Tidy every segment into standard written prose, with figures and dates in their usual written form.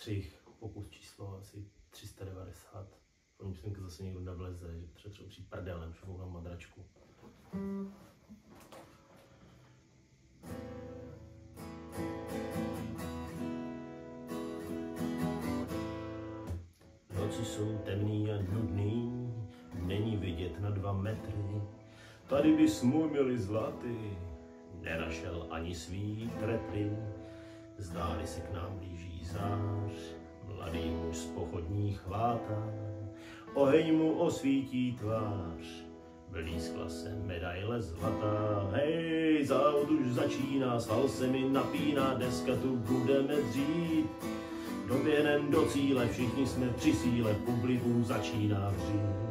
střih, pokus číslo asi 390. Myslím, že zase někdo nevleze, že třeba přijít prdelem, švou na madračku. Noci jsou temný a nudný, není vidět na 2 metry. Tady bys mu měli zlaty, nenašel ani svý trepry. Zdáli se k nám blíží zář, mladý muž z pochodní chvátá. Oheň mu osvítí tvář, blízkla se medaile zlatá. Hej, závod už začíná, sval se mi napíná, deska tu budeme dřít. Doběhnem do cíle, všichni jsme při síle, publikum začíná vřít.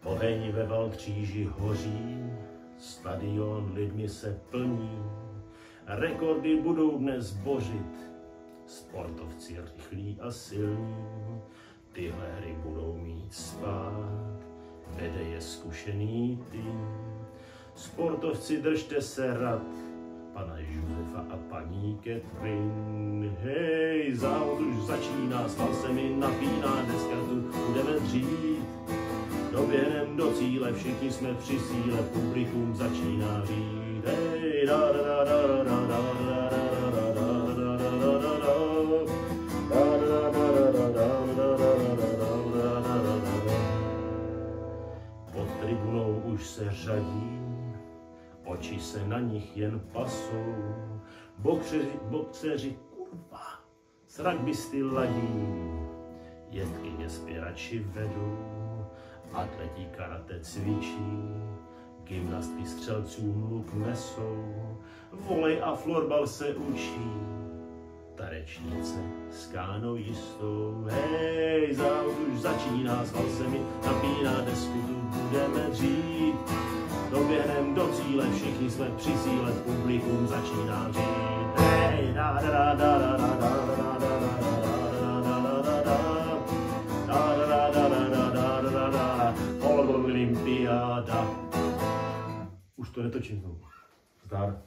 Oheň ve Valkříži hoří, stadion lidmi se plní, rekordy budou dnes bořit, sportovci rychlí a silní, tyhle hry budou mít spát, vede je zkušený tým. Sportovci, držte se rad, pana Josefa a paní Catherine. Hej, závod už začíná, sval se mi napíná, dneska tu budeme dřít. Doběhnem do cíle, všichni jsme při síle, publikum začíná řít. Hej, da da da da da da da pod tribunou už se řadí, oči se na nich jen pasou. Boxeři, kurva, s rugbysty ladí, jezdkyně zpěvači vedou, atleti karate cvičí, gymnastky střelcům luk nesou, volej a florbal se učí, tanečnice s kánoistou. Hej, závod už začíná, sval se mi napíná, desku tu budeme dřít. Doběhnem do cíle, všichni jsme při síle, publikum začíná řít. Hej, da da da da da da da da olympiáda. Už to netočím znovu. Zdar.